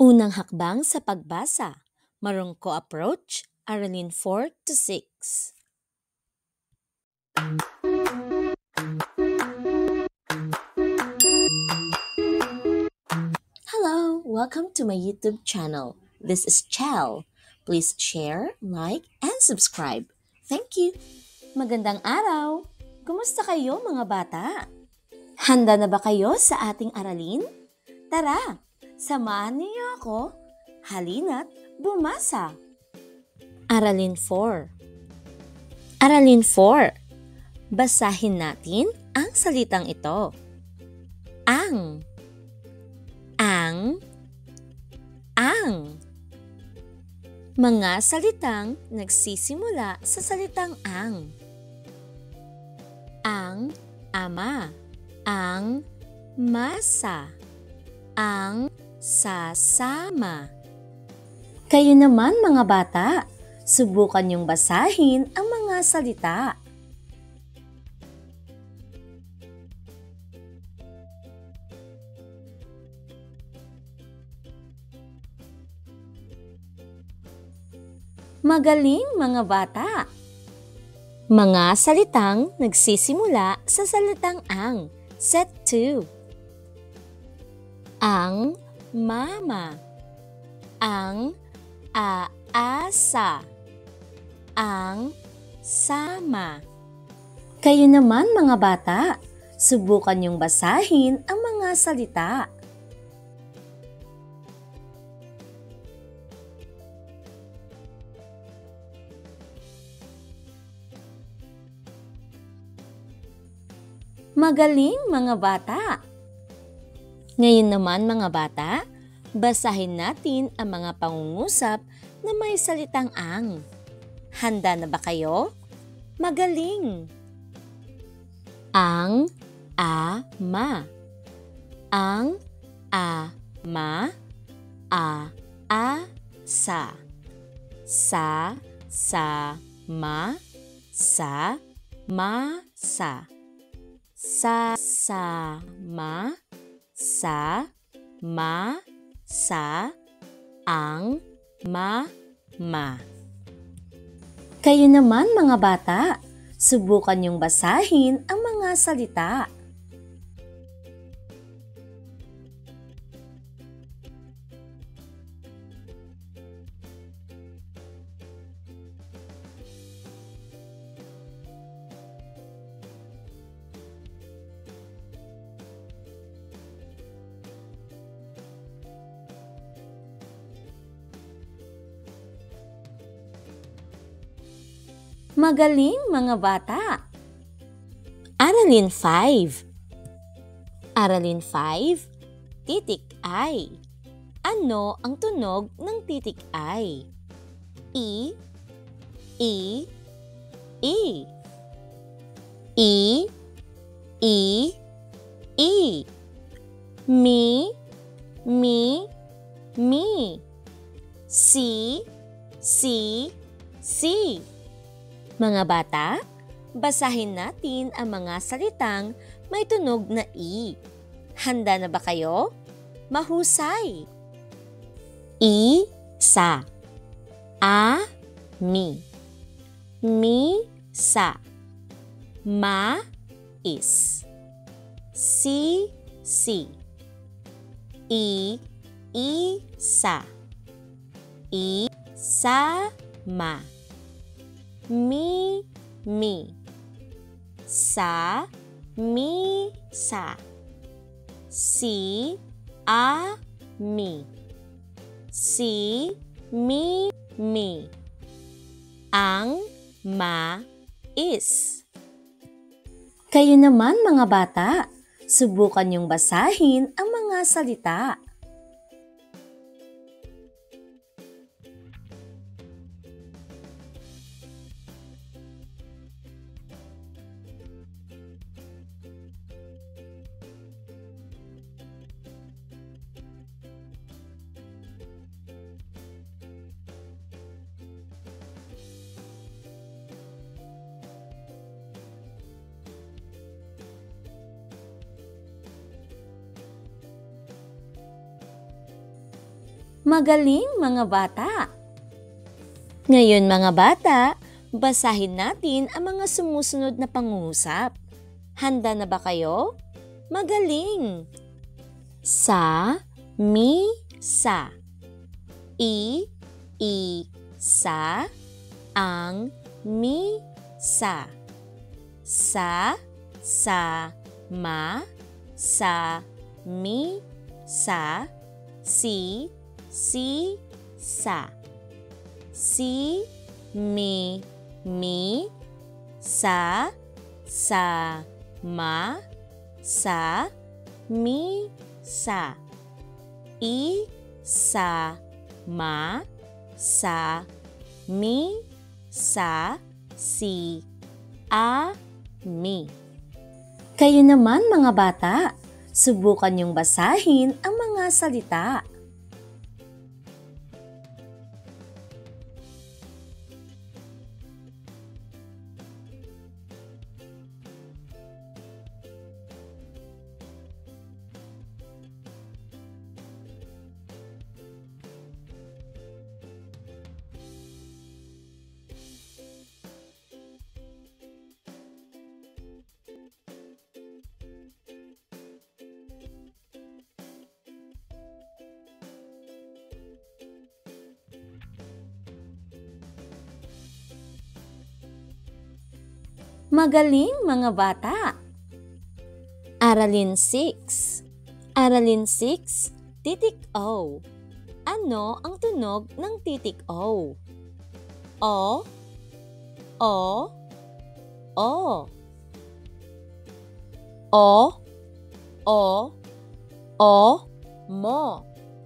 Unang hakbang sa pagbasa. Marungko approach, Aralin 4 to 6. Hello, welcome to my YouTube channel. This is Chel. Please share, like, and subscribe. Thank you. Magandang araw! Kumusta kayo mga bata? Handa na ba kayo sa ating aralin? Tara, samahan niyo ako. Halina't bumasa. Aralin 4. Aralin 4. Basahin natin ang salitang ito. Ang. Ang. Mga salitang nagsisimula sa salitang ang. Ang ama. Ang masa. Ang sasama. Kayo naman mga bata, subukan niyong basahin ang mga salita. Magaling mga bata! Mga salitang nagsisimula sa salitang ang. Set 2. Ang mama. Ang aasa. Ang sama. Kayo naman mga bata, subukan niyong basahin ang mga salita. Magaling mga bata! Ngayon naman mga bata, basahin natin ang mga pangungusap na may salitang ang. Handa na ba kayo? Magaling! Ang ama. Ang ama. Sa. Sama. Masa. Sasama. Sa. Ang mama. Kayo naman mga bata, subukan niyong basahin ang mga salita. Magaling mga bata! Aralin 5. Aralin 5, titik I. Ano ang tunog ng titik I? I. I. I. I. I. I. Mi. Mi. Mi. Si. Si. Si. Mga bata, basahin natin ang mga salitang may tunog na I. Handa na ba kayo? Mahusay! Isa. Mi. Misa. Mais. Si. Isa. Isama. Mi. Sa. Misa. Si. Mi. Si. Mi. Ang mais. Kayo naman mga bata, subukan niyong basahin ang mga salita. Magaling mga bata! Ngayon mga bata, basahin natin ang mga sumusunod na pangungusap. Handa na ba kayo? Magaling! Sa, mi, sa. I, sa, ang, mi, sa. Sa, ma, sa, mi, sa. Si, sa. Si, mi, sa, ma, sa, mi, sa. I, sa, ma, sa, mi, sa, si, a, mi. Kayo naman mga bata, subukan niyong basahin ang mga salita. Magaling mga bata! Aralin 6. Aralin 6, titik O. Ano ang tunog ng titik O? O, O, O. O, O, O, mo,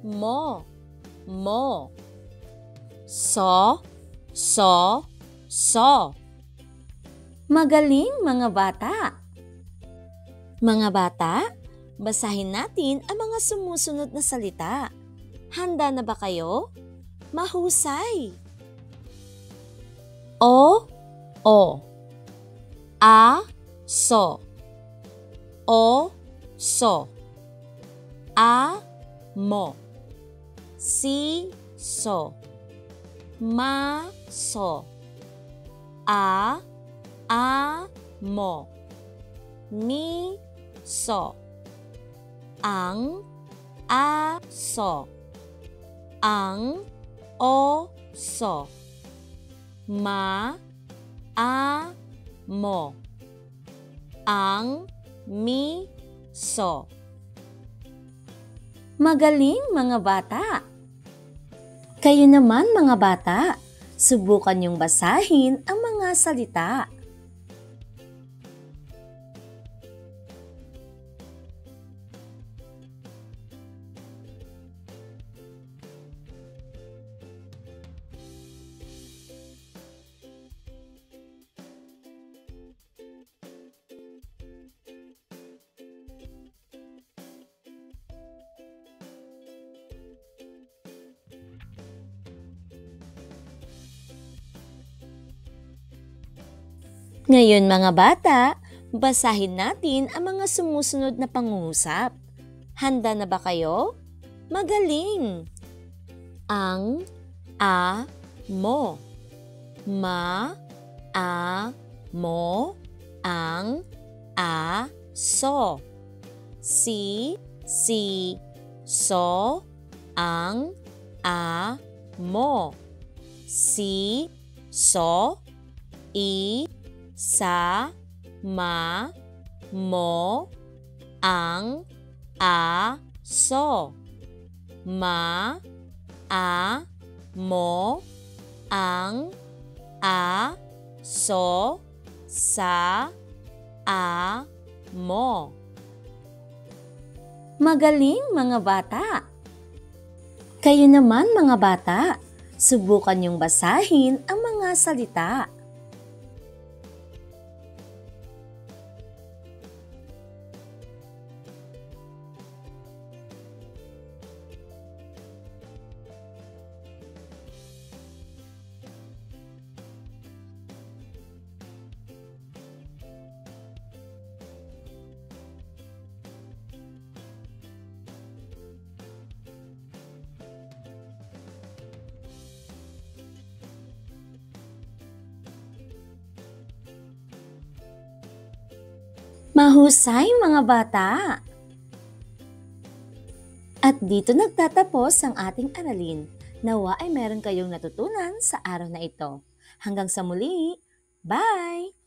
mo, mo. So, so, so. Magaling mga bata! Mga bata, basahin natin ang mga sumusunod na salita. Handa na ba kayo? Mahusay! O, a, so. O, so. A, mo. Si, so. Ma, so. A, mo. Mi, so. Ang, so. Ang, so. Ma, mo. Ang, mi, so. Magaling mga bata! Kayo naman mga bata, subukan niyong basahin ang mga salita. Ngayon mga bata, basahin natin ang mga sumusunod na pangungusap. Handa na ba kayo? Magaling! Ang, mo. Ma, mo. Ang, so. Si, so. Ang, mo. Si, so. I, sa, ma, mo, ang, so. Ma, mo, ang, so, sa, mo. Magaling mga bata! Kayo naman mga bata, subukan niyong basahin ang mga salita. Mahusay mga bata! At dito nagtatapos ang ating aralin. Nawa ay meron kayong natutunan sa araw na ito. Hanggang sa muli! Bye!